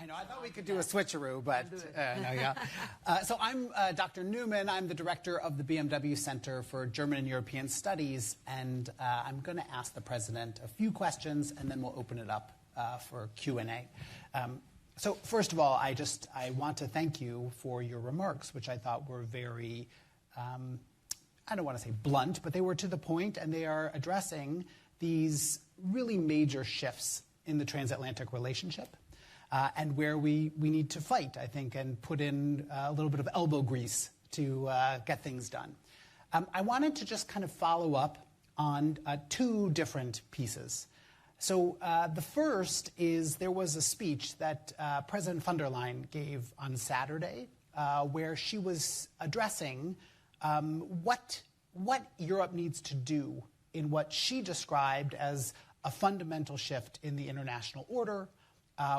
I know. I thought we could do a switcheroo, but no, yeah. So I'm Dr. Newman. I'm the director of the BMW Center for German and European Studies, and I'm going to ask the president a few questions, and then we'll open it up for Q&A. So first of all, I want to thank you for your remarks, which I thought were very, I don't want to say blunt, but they were to the point, and they are addressing these really major shifts in the transatlantic relationship, and where we need to fight, I think, and put in a little bit of elbow grease to get things done. I wanted to just kind of follow up on two different pieces. So the first is there was a speech that President von der Leyen gave on Saturday where she was addressing what Europe needs to do in what she described as a fundamental shift in the international order,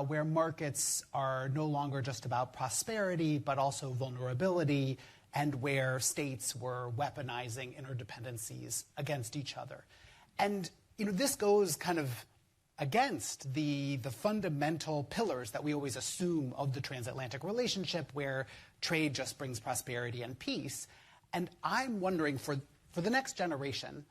where markets are no longer just about prosperity, but also vulnerability, and where states were weaponizing interdependencies against each other. And this goes kind of against the fundamental pillars that we always assume of the transatlantic relationship, where trade just brings prosperity and peace. And I'm wondering, for the next generation,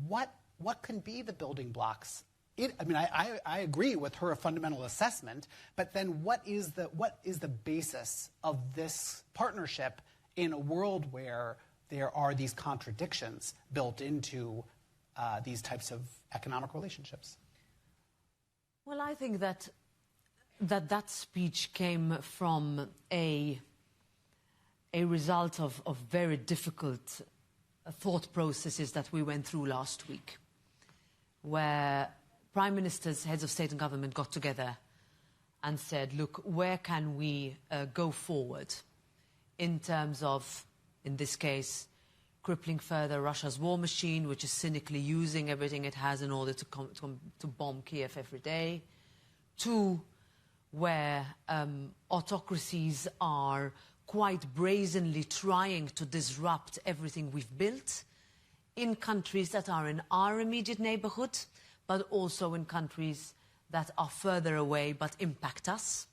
what can be the building blocks? I agree with her fundamental assessment, but then what is the basis of this partnership in a world where there are these contradictions built into these types of economic relationships? Well, I think that speech came from a result of very difficult thought processes that we went through last week, where prime ministers, heads of state and government got together and said, look, where can we go forward in terms of, in this case, crippling further Russia's war machine, which is cynically using everything it has in order to bomb Kiev every day, to where autocracies are quite brazenly trying to disrupt everything we've built in countries that are in our immediate neighborhood, but also in countries that are further away but impact us,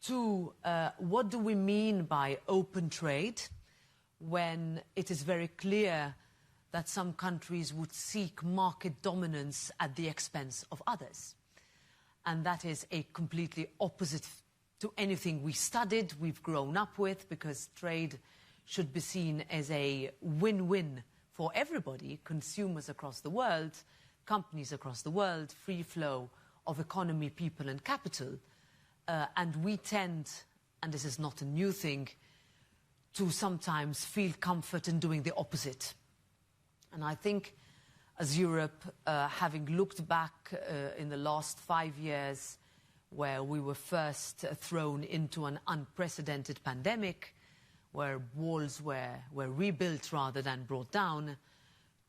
to what do we mean by open trade, when it is very clear that some countries would seek market dominance at the expense of others. And that is a completely opposite to anything we studied, we've grown up with, because trade should be seen as a win-win for everybody, consumers across the world, companies across the world, free flow of economy, people and capital. And we tend, and this is not a new thing, to sometimes feel comfort in doing the opposite. And I think as Europe, having looked back in the last 5 years, where we were first thrown into an unprecedented pandemic, where walls were rebuilt rather than brought down,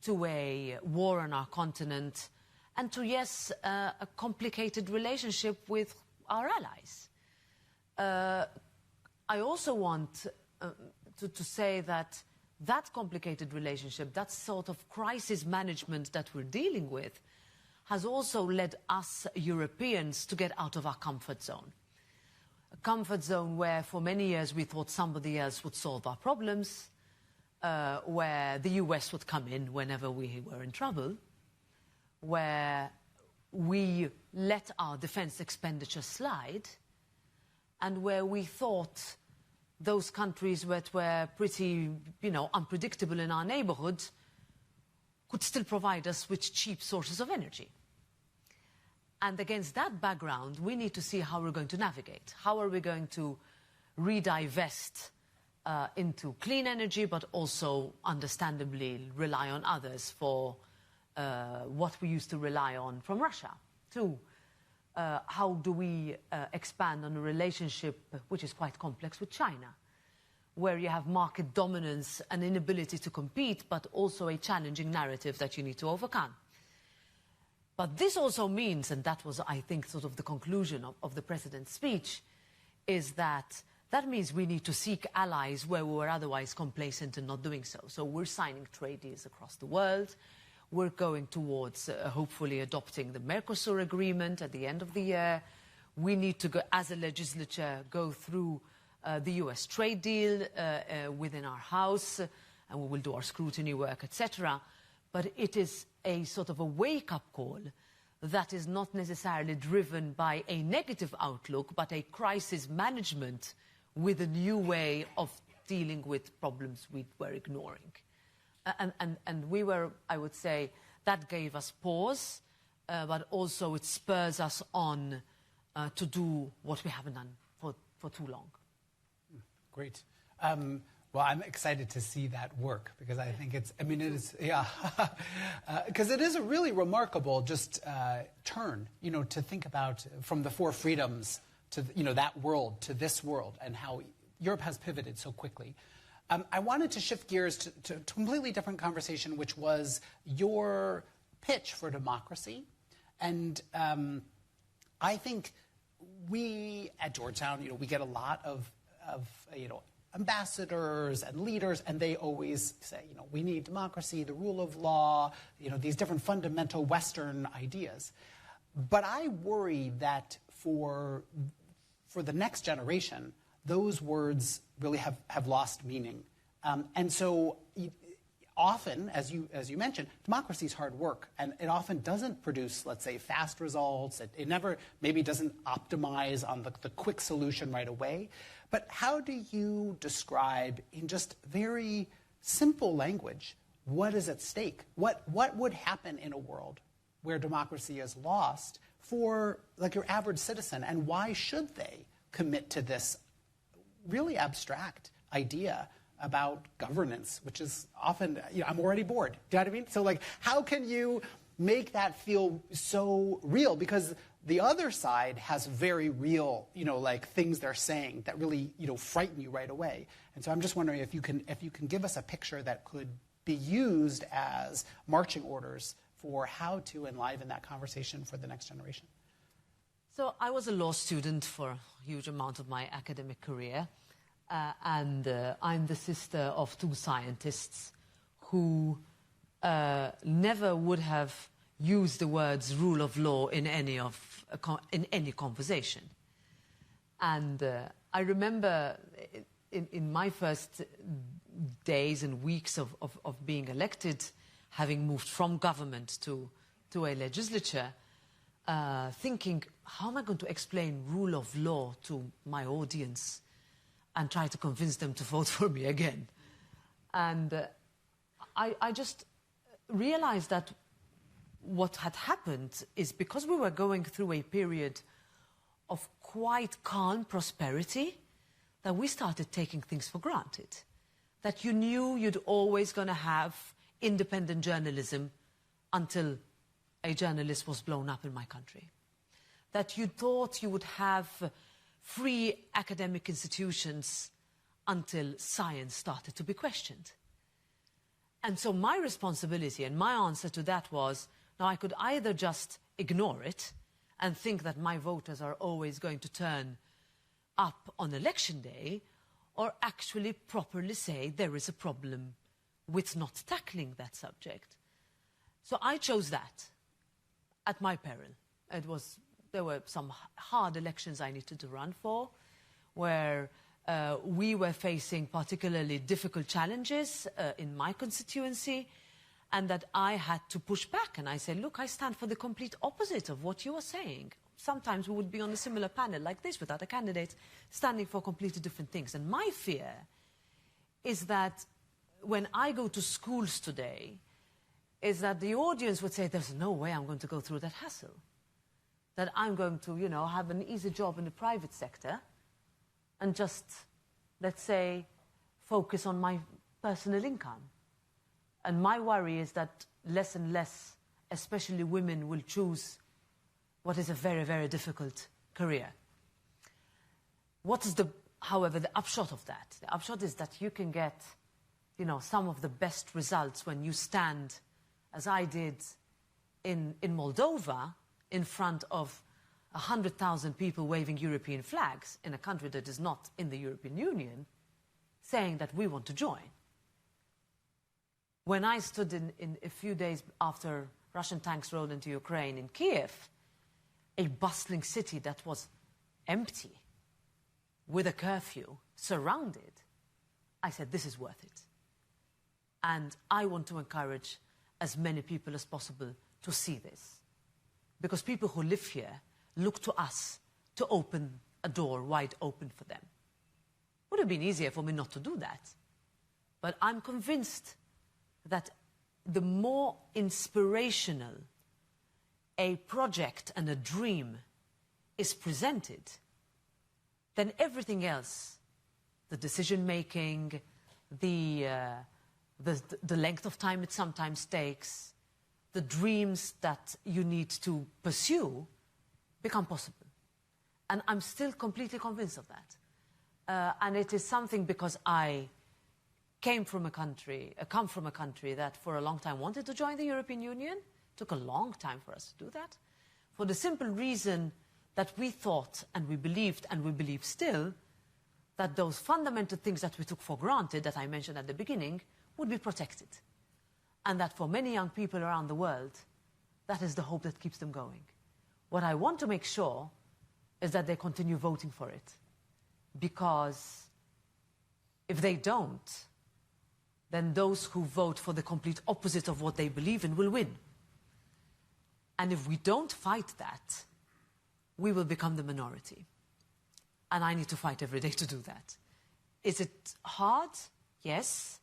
to a war on our continent, and to, yes, a complicated relationship with our allies. I also want to say that complicated relationship, that sort of crisis management that we're dealing with, has also led us Europeans to get out of our comfort zone. A comfort zone where for many years we thought somebody else would solve our problems, where the US would come in whenever we were in trouble, where we let our defense expenditure slide, and where we thought those countries that were pretty, unpredictable in our neighborhood could still provide us with cheap sources of energy. And against that background, we need to see how we're going to navigate. How are we going to redivest into clean energy, but also, understandably, rely on others for what we used to rely on from Russia? Two, how do we expand on a relationship which is quite complex with China, where you have market dominance, an inability to compete, but also a challenging narrative that you need to overcome. But this also means, and that was, I think, sort of the conclusion of the President's speech, is that means we need to seek allies where we were otherwise complacent in not doing so. So we're signing trade deals across the world. We're going towards hopefully adopting the Mercosur agreement at the end of the year. we need to go, as a legislature, go through the US trade deal within our House, and we will do our scrutiny work, etc. But it is a sort of a wake-up call that is not necessarily driven by a negative outlook, but a crisis management with a new way of dealing with problems we were ignoring. And we were, I would say, that gave us pause, but also it spurs us on to do what we haven't done for too long. Great. Well, I'm excited to see that work because I think it's, I mean, it is, yeah, because it is a really remarkable just turn, you know, to think about from the four freedoms to, you know, that world to this world and how Europe has pivoted so quickly. I wanted to shift gears to a completely different conversation, which was your pitch for democracy. And I think we at Georgetown, you know, we get a lot of you know, ambassadors and leaders, and they always say, you know, we need democracy, the rule of law, you know, these different fundamental Western ideas. But I worry that for the next generation, those words really have lost meaning. And so often, as you mentioned, democracy is hard work, and it often doesn't produce, let's say, fast results. It never maybe doesn't optimize on the quick solution right away. But how do you describe, in just very simple language, what is at stake? What would happen in a world where democracy is lost for, like, your average citizen, and why should they commit to this really abstract idea about governance, which is often, you know, I'm already bored. Do you know what I mean? So, like, how can you make that feel so real? Because the other side has very real, you know, like, things they're saying that really, you know, frighten you right away. And so I'm just wondering if you can give us a picture that could be used as marching orders for how to enliven that conversation for the next generation. So I was a law student for a huge amount of my academic career. And I'm the sister of two scientists who never would have used the words rule of law in any conversation. And I remember in my first days and weeks of being elected, having moved from government to a legislature, thinking, how am I going to explain rule of law to my audience and try to convince them to vote for me again? And I just realized that what had happened is, because we were going through a period of quite calm prosperity, that we started taking things for granted. That you knew you'd always going to have independent journalism until a journalist was blown up in my country. That you thought you would have free academic institutions until science started to be questioned. And so my responsibility and my answer to that was, now I could either just ignore it and think that my voters are always going to turn up on election day, or actually properly say there is a problem with not tackling that subject. So I chose that at my peril. There were some hard elections I needed to run for, where we were facing particularly difficult challenges in my constituency, and that I had to push back. And I said, look, I stand for the complete opposite of what you are saying. Sometimes we would be on a similar panel like this with other candidates standing for completely different things. And my fear is that when I go to schools today, is that the audience would say, there's no way I'm going to go through that hassle. That I'm going to, you know, have an easy job in the private sector and just, let's say, focus on my personal income. And my worry is that less and less, especially women, will choose what is a very, very difficult career. What is however, the upshot of that? The upshot is that you can get, you know, some of the best results when you stand, as I did in Moldova, in front of 100,000 people waving European flags in a country that is not in the European Union, saying that we want to join. When I stood in a few days after Russian tanks rolled into Ukraine in Kiev, a bustling city that was empty, with a curfew, surrounded, I said, this is worth it. And I want to encourage as many people as possible to see this. Because people who live here look to us to open a door wide open for them. Would have been easier for me not to do that. But I'm convinced that the more inspirational a project and a dream is presented, then everything else, the decision-making, the length of time it sometimes takes, the dreams that you need to pursue become possible. And I'm still completely convinced of that. And it is something because I come from a country that for a long time wanted to join the European Union. It took a long time for us to do that. For the simple reason that we thought and we believe still, that those fundamental things that we took for granted, that I mentioned at the beginning, would be protected. And that for many young people around the world, that is the hope that keeps them going. What I want to make sure is that they continue voting for it. Because if they don't, then those who vote for the complete opposite of what they believe in will win. And if we don't fight that, we will become the minority. And I need to fight every day to do that. Is it hard? Yes.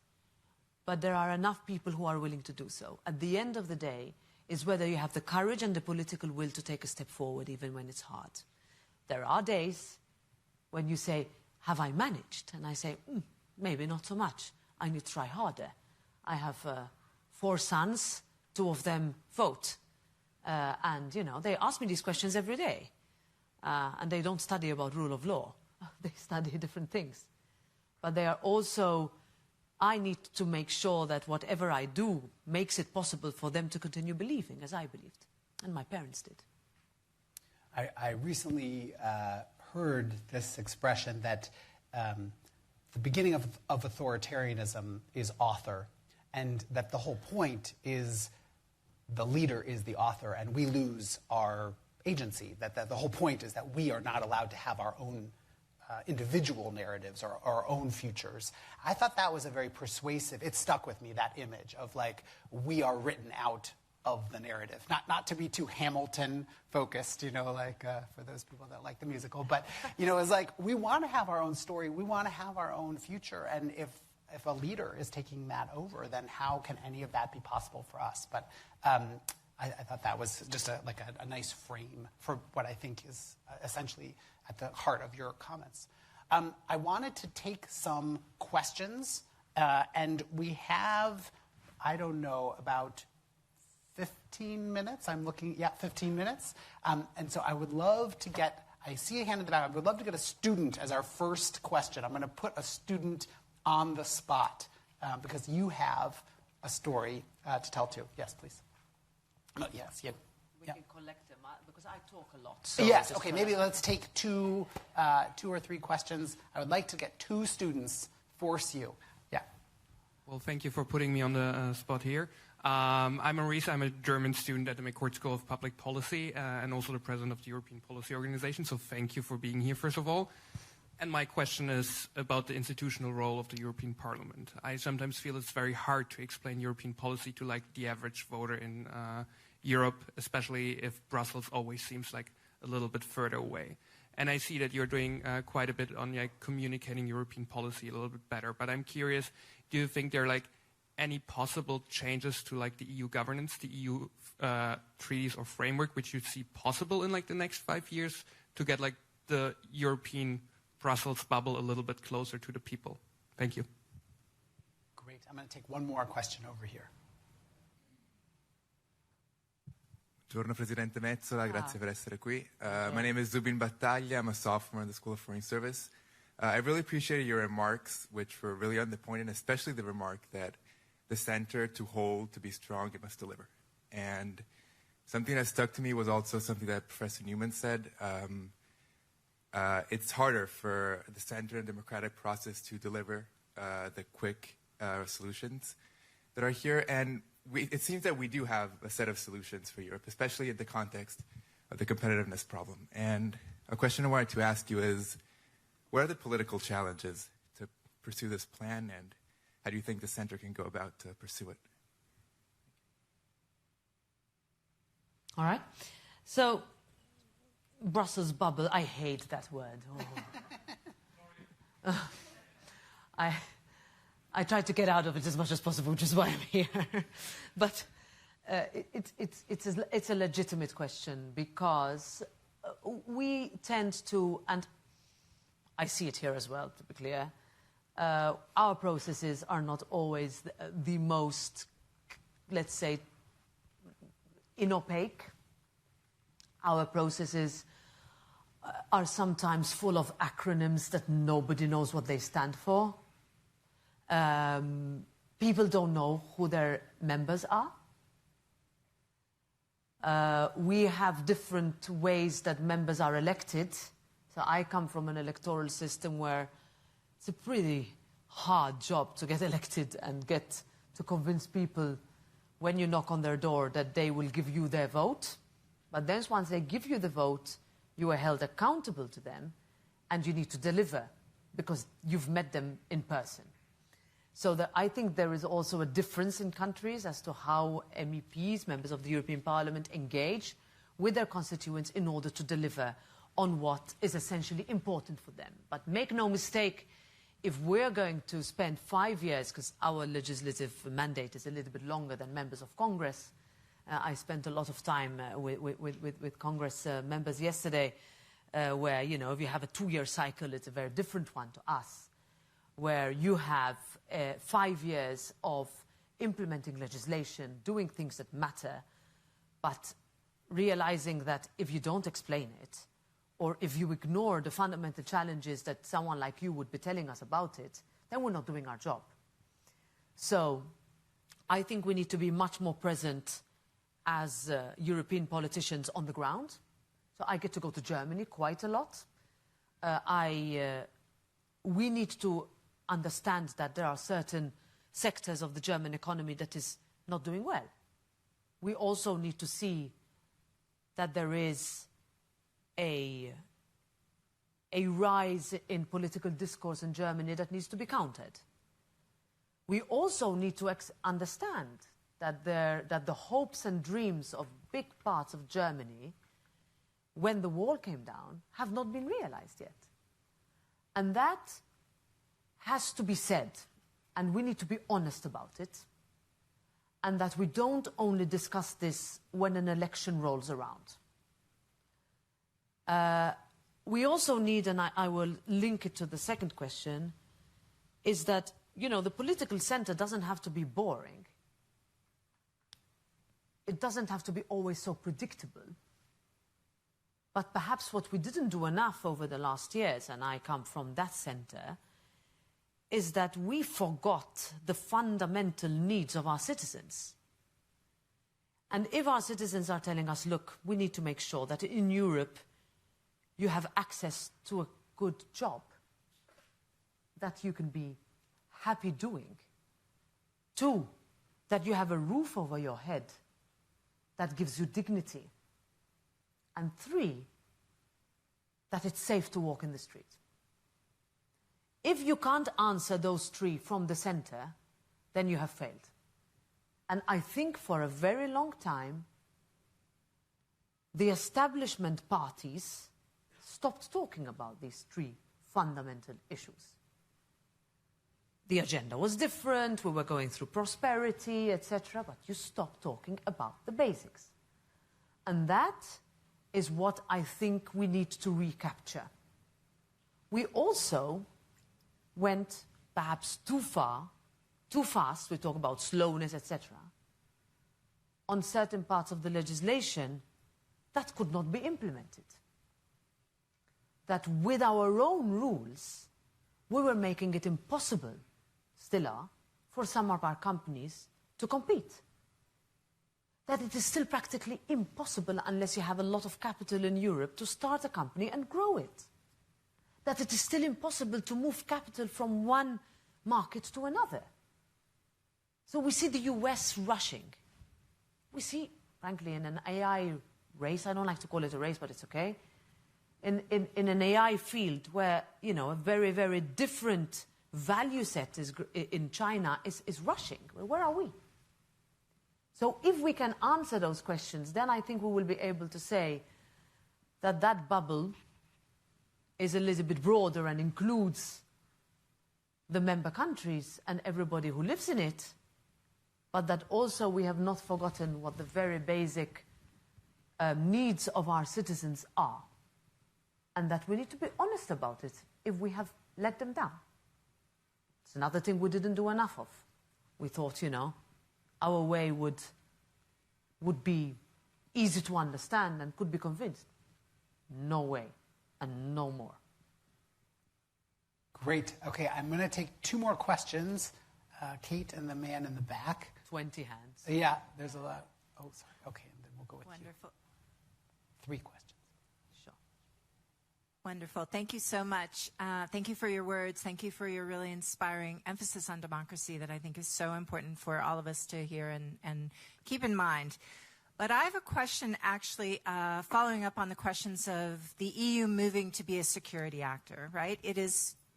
But there are enough people who are willing to do so. At the end of the day, is whether you have the courage and the political will to take a step forward, even when it's hard. There are days when you say, have I managed? And I say, maybe not so much. I need to try harder. I have 4 sons, 2 of them vote. And, you know, they ask me these questions every day. And they don't study about rule of law. They study different things. But they are also, I need to make sure that whatever I do makes it possible for them to continue believing as I believed. And my parents did. I recently heard this expression that the beginning of authoritarianism is author, and that the whole point is the leader is the author, and we lose our agency. That the whole point is that we are not allowed to have our own individual narratives or our own futures. I thought that was a very persuasive, it stuck with me, that image of like, we are written out of the narrative. Not to be too Hamilton focused, you know, like for those people that like the musical, but, you know, it's like, we want to have our own story, we want to have our own future, and if a leader is taking that over, then how can any of that be possible for us? But I thought that was just a nice frame for what I think is essentially at the heart of your comments. I wanted to take some questions, and we have, I don't know, about 15 minutes. I'm looking, 15 minutes. And so I would love to get, I see a hand in the back, I would love to get a student as our first question. I'm going to put a student on the spot because you have a story to tell too. Yes, please. No, yes, yeah. We can collect them because I talk a lot. So yes, okay, maybe let's take two or three questions. I would like to get 2 students, force you. Yeah. Well, thank you for putting me on the spot here. I'm Maurice. I'm a German student at the McCourt School of Public Policy and also the president of the European Policy Organization. So thank you for being here, first of all. And my question is about the institutional role of the European Parliament. I sometimes feel it's very hard to explain European policy to like the average voter in Europe, especially if Brussels always seems like a little bit further away. And I see that you're doing quite a bit on like communicating European policy a little bit better. But I'm curious, do you think there are like any possible changes to like the EU governance, the EU treaties or framework, which you see possible in like the next 5 years to get like the European Brussels bubble a little bit closer to the people? Thank you. Great. I'm going to take one more question over here. Buongiorno Presidente Metsola, grazie per essere qui. My name is Zubin Battaglia. I'm a sophomore in the School of Foreign Service. I really appreciated your remarks, which were really on the point, and especially the remark that the center, to hold, to be strong, it must deliver. And something that stuck to me was also something that Professor Newman said. It's harder for the center and democratic process to deliver the quick solutions that are here. And it seems that we do have a set of solutions for Europe, especially in the context the competitiveness problem. And a question I wanted to ask you is, what are the political challenges to pursue this plan, and how do you think the center can go about to pursue it? All right. So, Brussels bubble, I hate that word. Oh. I try to get out of it as much as possible, which is why I'm here. But it's a legitimate question, because we tend to, and I see it here as well, to be clear, our processes are not always the most, let's say, opaque. Our processes are sometimes full of acronyms that nobody knows what they stand for. People don't know who their members are. We have different ways that members are elected. So I come from an electoral system where it's a pretty hard job to get elected and get to convince people when you knock on their door that they will give you their vote. But then once they give you the vote, you are held accountable to them, and you need to deliver because you've met them in person. So I think there is also a difference in countries as to how MEPs, members of the European Parliament, engage with their constituents in order to deliver on what is essentially important for them. But make no mistake, if we're going to spend 5 years, because our legislative mandate is a little bit longer than members of Congress, I spent a lot of time with Congress members yesterday, where, you know, if you have a 2-year cycle, it's a very different one to us, where you have 5 years of implementing legislation, doing things that matter, but realizing that if you don't explain it, or if you ignore the fundamental challenges that someone like you would be telling us about it, then we're not doing our job. So I think we need to be much more present as European politicians on the ground. So I get to go to Germany quite a lot. We need to understand that there are certain sectors of the German economy that is not doing well. We also need to see that there is a rise in political discourse in Germany that needs to be countered. We also need to understand that the hopes and dreams of big parts of Germany, when the wall came down, have not been realized yet. And that has to be said, and we need to be honest about it, and that we don't only discuss this when an election rolls around. We also need, and I will link it to the second question, is that, you know, the political center doesn't have to be boring. It doesn't have to be always so predictable. But perhaps what we didn't do enough over the last years, and I come from that center, is that we forgot the fundamental needs of our citizens. And if our citizens are telling us, look, we need to make sure that in Europe you have access to a good job that you can be happy doing. 2, that you have a roof over your head that gives you dignity. And 3, that it's safe to walk in the street. If you can't answer those 3 from the center, then you have failed. And I think for a very long time, the establishment parties stopped talking about these 3 fundamental issues. The agenda was different, we were going through prosperity, etc., but you stopped talking about the basics. And that is what I think we need to recapture. We also went perhaps too far, too fast, we talk about slowness, etc., on certain parts of the legislation that could not be implemented. That with our own rules, we were making it impossible, still are, for some of our companies to compete. That it is still practically impossible, unless you have a lot of capital in Europe, to start a company and grow it. That it is still impossible to move capital from one market to another. So we see the US rushing. We see, frankly, in an AI race. I don't like to call it a race, but it's okay. In an AI field where, you know, a very, very different value set is in China is rushing. Where are we? So if we can answer those questions, then I think we will be able to say that that bubble is a little bit broader and includes the member countries and everybody who lives in it, but that also we have not forgotten what the very basic needs of our citizens are, and that we need to be honest about it if we have let them down. It's another thing we didn't do enough of. We thought, you know, our way would be easy to understand and could be convinced. No way, and no more. Great. Okay, I'm going to take 2 more questions. Kate and the man in the back. 20 hands. Yeah, there's a lot. Oh, sorry. Okay, and then we'll go with Wonderful. you. 3 questions. Sure. Wonderful. Thank you so much. Thank you for your words. Thank you for your really inspiring emphasis on democracy that I think is so important for all of us to hear and keep in mind. But I have a question actually following up on the questions of the EU moving to be a security actor, right?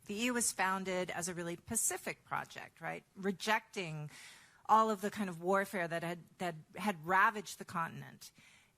The EU was founded as a really Pacific project, right? Rejecting all of the kind of warfare that had ravaged the continent.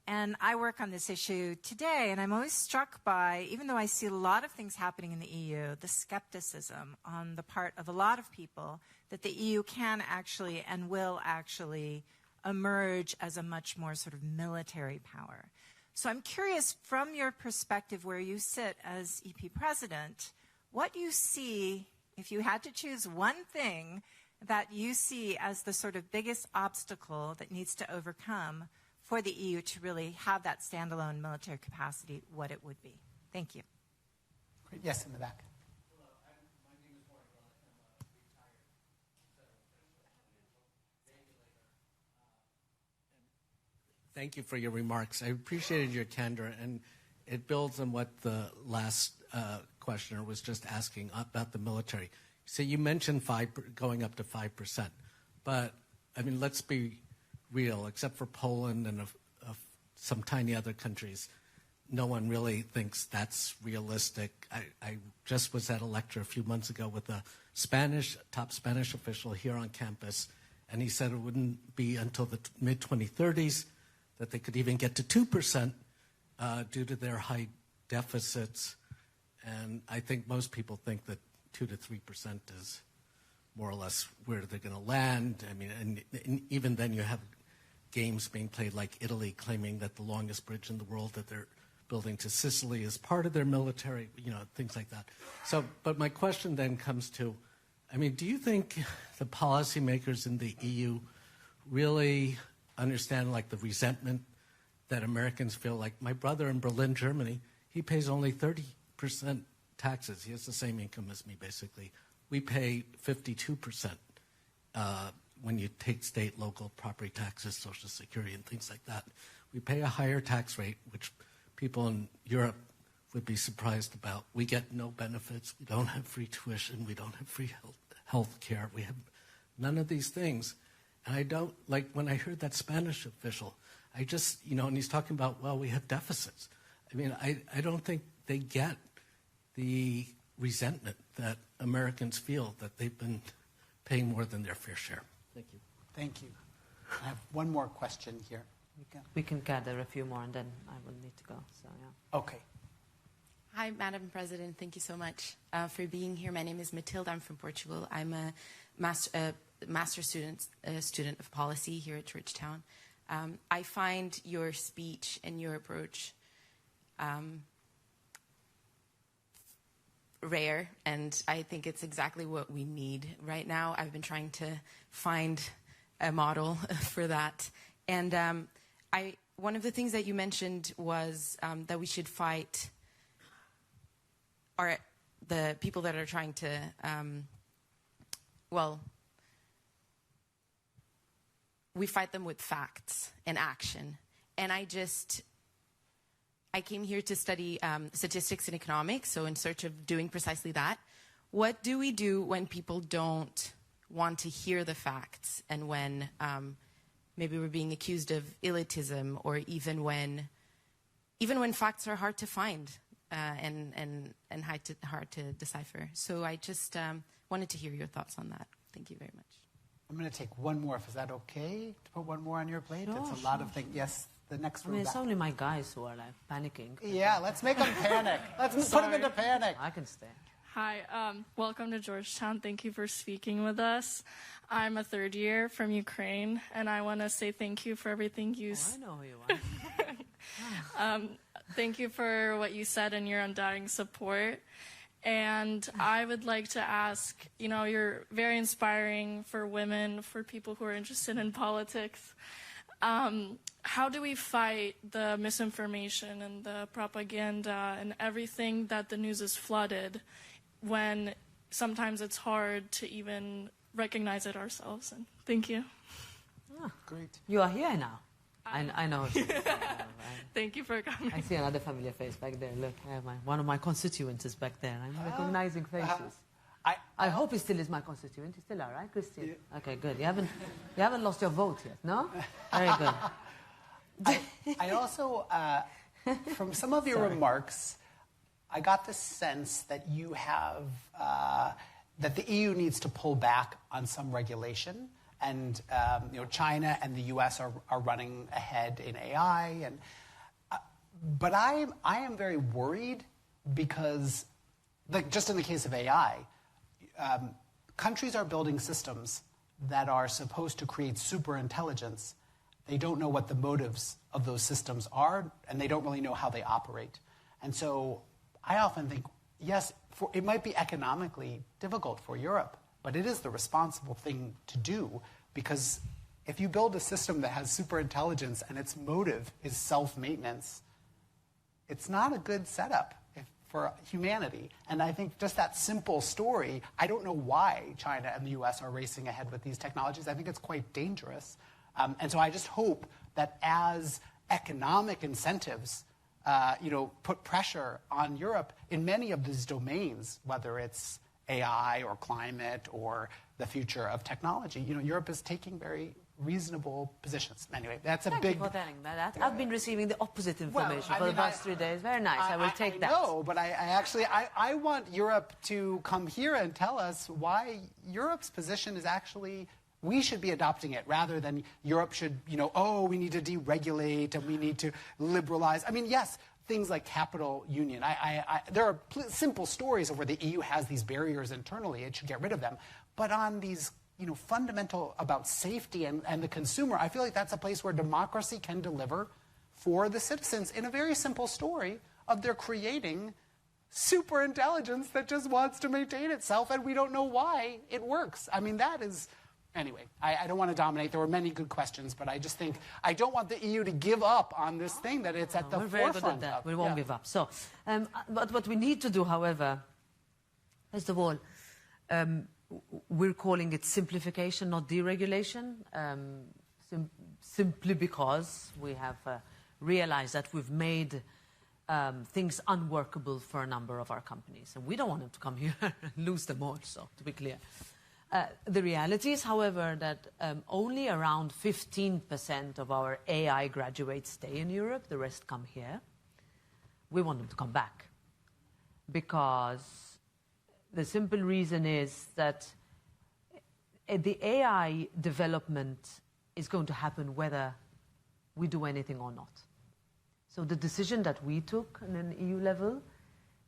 And I work on this issue today, and I'm always struck by, even though I see a lot of things happening in the EU, the skepticism on the part of a lot of people that the EU can actually and will actually emerge as a much more sort of military power. So I'm curious, from your perspective where you sit as EP president, what you see, if you had to choose one thing that you see as the sort of biggest obstacle that needs to overcome for the EU to really have that standalone military capacity, what it would be. Thank you. Great. Yes, in the back. Hello, my name is Warren. I'm a retired federal regulator. Thank you for your remarks. I appreciated your candor, and it builds on what the last questioner was just asking about the military. So you mentioned going up to 5%, but I mean, let's be real. Except for Poland and some tiny other countries, no one really thinks that's realistic. I just was at a lecture a few months ago with a top Spanish official here on campus, and he said it wouldn't be until the mid-2030s that they could even get to 2% due to their high deficits. And I think most people think that 2 to 3% is more or less where they're going to land. I mean, and even then you have games being played like Italy claiming that the longest bridge in the world that they're building to Sicily is part of their military, you know, things like that. So, but my question then comes to, I mean, do you think the policymakers in the EU really understand like the resentment that Americans feel? Like my brother in Berlin, Germany, he pays only 30% taxes. He has the same income as me, basically. We pay 52% when you take state, local property taxes, Social Security, and things like that. We pay a higher tax rate, which people in Europe would be surprised about. We get no benefits. We don't have free tuition. We don't have free health care. We have none of these things. And I don't, like when I heard that Spanish official, I just, you know, and he's talking about, well, we have deficits. I mean, I don't think they get the resentment that Americans feel that they've been paying more than their fair share. Thank you. Thank you. I have one more question here. We can gather a few more, and then I will need to go. So yeah. Okay. Hi, Madam President. Thank you so much for being here. My name is Matilda. I'm from Portugal. I'm a master student of policy here at Georgetown. I find your speech and your approach rare, and I think it's exactly what we need right now. I've been trying to find a model for that. And one of the things that you mentioned was that we should fight the people that are trying to, we fight them with facts and action. And I came here to study statistics and economics, so in search of doing precisely that. What do we do when people don't want to hear the facts, and when maybe we're being accused of elitism, or even when even when facts are hard to find and hard to decipher. So I just wanted to hear your thoughts on that. Thank you very much. I'm going to take one more. Is that okay to put one more on your plate? Sure, it's a lot of things. Yes, the next row. It's only my guys who are like panicking. Yeah, let's make them panic. Let's put them into panic. I can stay. Hi, welcome to Georgetown. Thank you for speaking with us. I'm a third year from Ukraine, and I want to say thank you for everything you I know who you are. Thank you for what you said and your undying support. And I would like to ask, you're very inspiring for women, for people who are interested in politics. How do we fight the misinformation and the propaganda and everything that the news is flooded when sometimes it's hard to even recognize it ourselves? And thank you. Oh, great. You are here now. I know. Thank you for coming. I see another familiar face back there. Look, I have one of my constituents is back there. I'm recognizing faces. I hope he still is my constituent. You still are, right, Christine? Yeah. Okay, good. You haven't lost your vote yet, no? Very good. I also, from some of your remarks, I got the sense that you have, that the EU needs to pull back on some regulation. And China and the U.S. are running ahead in AI, but I am very worried because, like just in the case of AI, countries are building systems that are supposed to create super intelligence. They don't know what the motives of those systems are, and they don't really know how they operate. And so I often think, yes, it might be economically difficult for Europe, but it is the responsible thing to do, because if you build a system that has super intelligence and its motive is self-maintenance, it's not a good setup for humanity. And I think just that simple story, I don't know why China and the US are racing ahead with these technologies. I think it's quite dangerous. And so I just hope that as economic incentives put pressure on Europe in many of these domains, whether it's AI or climate or the future of technology, Europe is taking very reasonable positions. Anyway, that's Thank big... you for telling me that. I've been receiving the opposite information for the past 3 days. Very nice. I will take that. No, but I want Europe to come here and tell us why Europe's position is actually... We should be adopting it rather than Europe should, we need to deregulate and we need to liberalize. I mean, yes, things like capital union. There are simple stories of where the EU has these barriers internally. It should get rid of them. But on these, fundamental about safety and the consumer, I feel like that's a place where democracy can deliver for the citizens in a very simple story of they're creating super intelligence that just wants to maintain itself, and we don't know why it works. I mean, that is... Anyway, I don't want to dominate. There were many good questions, but I just think I don't want the EU to give up on this thing that it's at the we're forefront very good at that. of. We won't give up. So, but what we need to do, however, first of all, we're calling it simplification, not deregulation, simply because we have realized that we've made things unworkable for a number of our companies. And we don't want them to come here and lose them all, so to be clear. The reality is, however, that only around 15% of our AI graduates stay in Europe. The rest come here. We want them to come back because the simple reason is that the AI development is going to happen whether we do anything or not. So the decision that we took on an EU level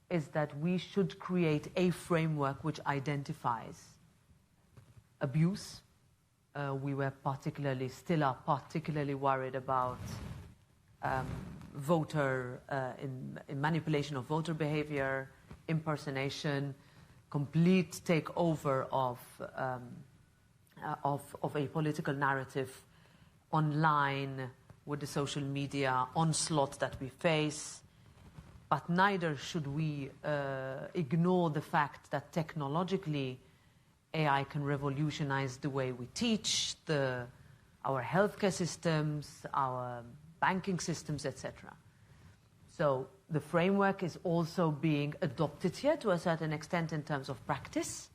is that we should create a framework which identifies abuse. We were still are particularly worried about voter in manipulation of voter behavior, impersonation, complete takeover of a political narrative online with the social media onslaught that we face. But neither should we ignore the fact that technologically AI can revolutionize the way we teach, our healthcare systems, our banking systems, etc. So the framework is also being adopted here to a certain extent in terms of practice.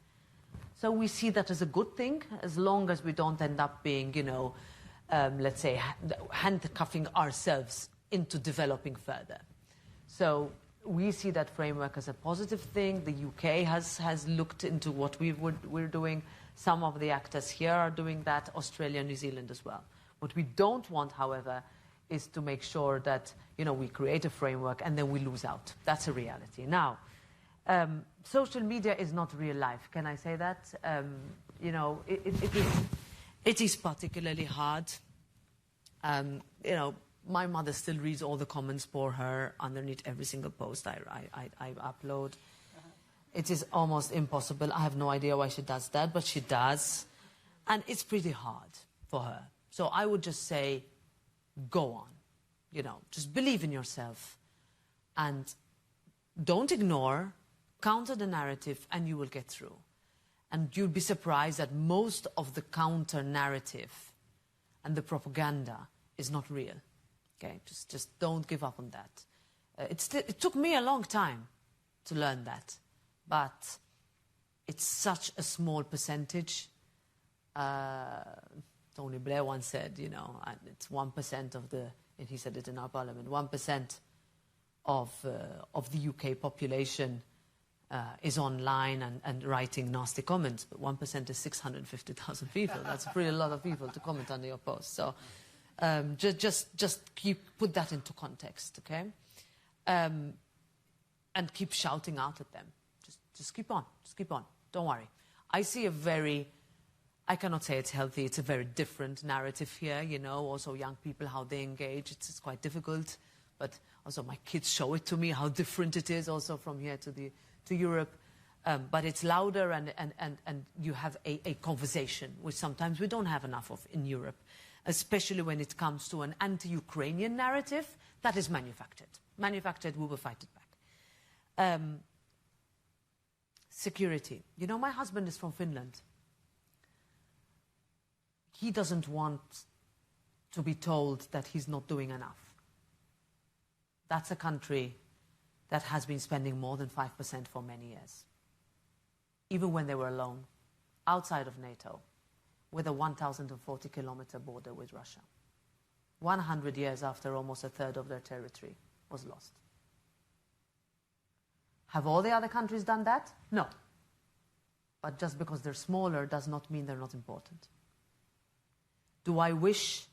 So we see that as a good thing, as long as we don't end up being, let's say, handcuffing ourselves into developing further. So we see that framework as a positive thing. The UK has looked into what we're doing. Some of the actors here are doing that, Australia, New Zealand as well. What we don't want, however, is to make sure that, you know, we create a framework and then we lose out. That's a reality. Now, social media is not real life. Can I say that? You know, it is particularly hard. You know, my mother still reads all the comments for her underneath every single post I upload. It is almost impossible. I have no idea why she does that, but she does. And it's pretty hard for her. So I would just say, go on. You know, just believe in yourself. And don't ignore, counter the narrative, and you will get through. And you'll be surprised that most of the counter narrative and the propaganda is not real. Okay, just don't give up on that. It took me a long time to learn that, but it's such a small percentage. Tony Blair once said, you know, it's 1% of the, and he said it in our parliament, 1% of the UK population is online and writing nasty comments, but 1% is 650,000 people. That's a pretty lot of people to comment under your post. So just put that into context, okay? And keep shouting out at them. Just keep on, don't worry. I see I cannot say it's healthy, it's a very different narrative here, you know, also young people, how they engage, it's quite difficult, but also my kids show it to me, how different it is also from here to Europe, but it's louder and you have a conversation, which sometimes we don't have enough of in Europe, especially when it comes to an anti-Ukrainian narrative that is manufactured. Manufactured, we will fight it back. Security. You know, my husband is from Finland. He doesn't want to be told that he's not doing enough. That's a country that has been spending more than 5% for many years. Even when they were alone, outside of NATO, with a 1,040-kilometer border with Russia. 100 years after almost a third of their territory was lost. Have all the other countries done that? No. But just because they're smaller does not mean they're not important. Do I wish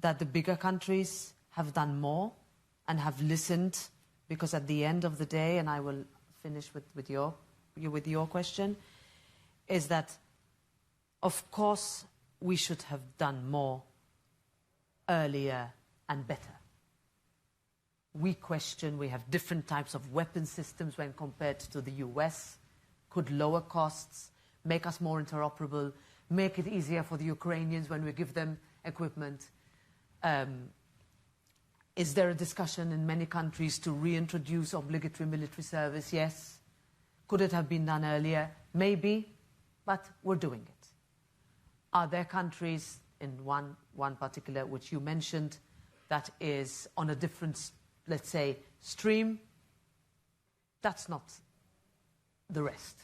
that the bigger countries have done more and have listened? Because at the end of the day, and I will finish with your question, is that, of course, we should have done more earlier and better. We have different types of weapon systems when compared to the US, could lower costs, make us more interoperable, make it easier for the Ukrainians when we give them equipment. Is there a discussion in many countries to reintroduce obligatory military service? Yes. Could it have been done earlier? Maybe, but we're doing it. Are there countries, in one particular which you mentioned, that is on a different, let's say, stream? That's not the rest.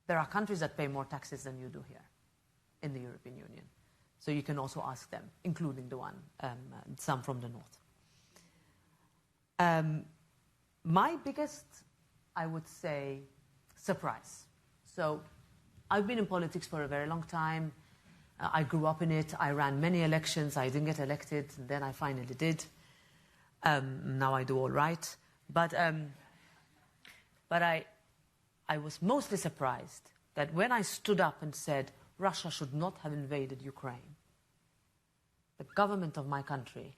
There are countries that pay more taxes than you do here in the European Union. So you can also ask them, including the one, some from the north. My biggest, I would say, surprise. So I've been in politics for a very long time. I grew up in it. I ran many elections. I didn't get elected. And then I finally did. Now I do all right. But I was mostly surprised that when I stood up and said Russia should not have invaded Ukraine, the government of my country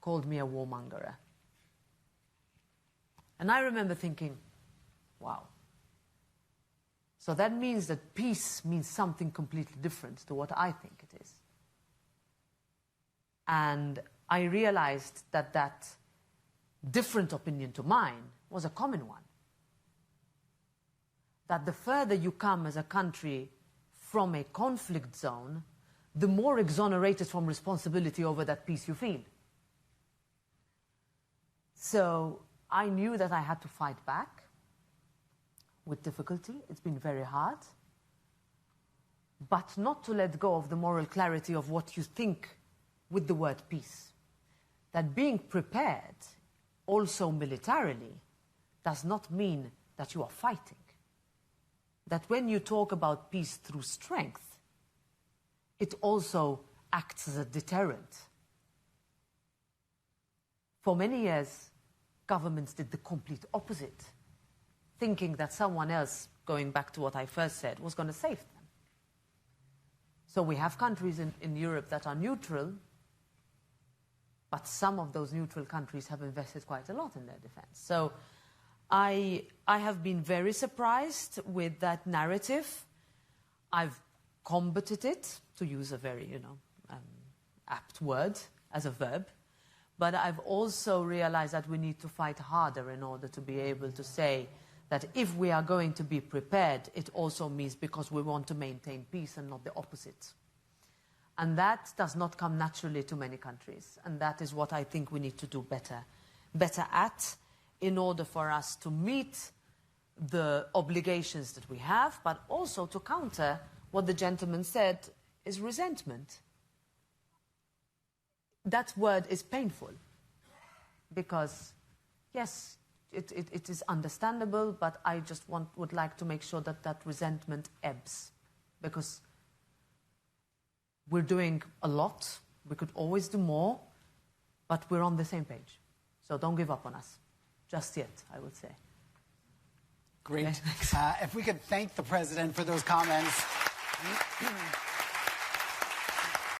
called me a warmonger. And I remember thinking, wow. So that means that peace means something completely different to what I think it is. And I realized that that different opinion to mine was a common one. That the further you come as a country from a conflict zone, the more exonerated from responsibility over that peace you feel. So I knew that I had to fight back with difficulty. It's been very hard. But not to let go of the moral clarity of what you think with the word peace. That being prepared, also militarily, does not mean that you are fighting. That when you talk about peace through strength, it also acts as a deterrent. For many years, governments did the complete opposite, thinking that someone else, going back to what I first said, was going to save them. So we have countries in Europe that are neutral, but some of those neutral countries have invested quite a lot in their defense. So I have been very surprised with that narrative. I've combated it, to use a very, apt word as a verb. But I've also realized that we need to fight harder in order to be able to say that if we are going to be prepared, it also means because we want to maintain peace and not the opposite. And that does not come naturally to many countries. And that is what I think we need to do better at, in order for us to meet the obligations that we have, but also to counter what the gentleman said is resentment. That word is painful because, yes, it is understandable, but I just would like to make sure that that resentment ebbs, because we're doing a lot. We could always do more, but we're on the same page. So don't give up on us. Just yet, I would say. Great. If we could thank the President for those comments.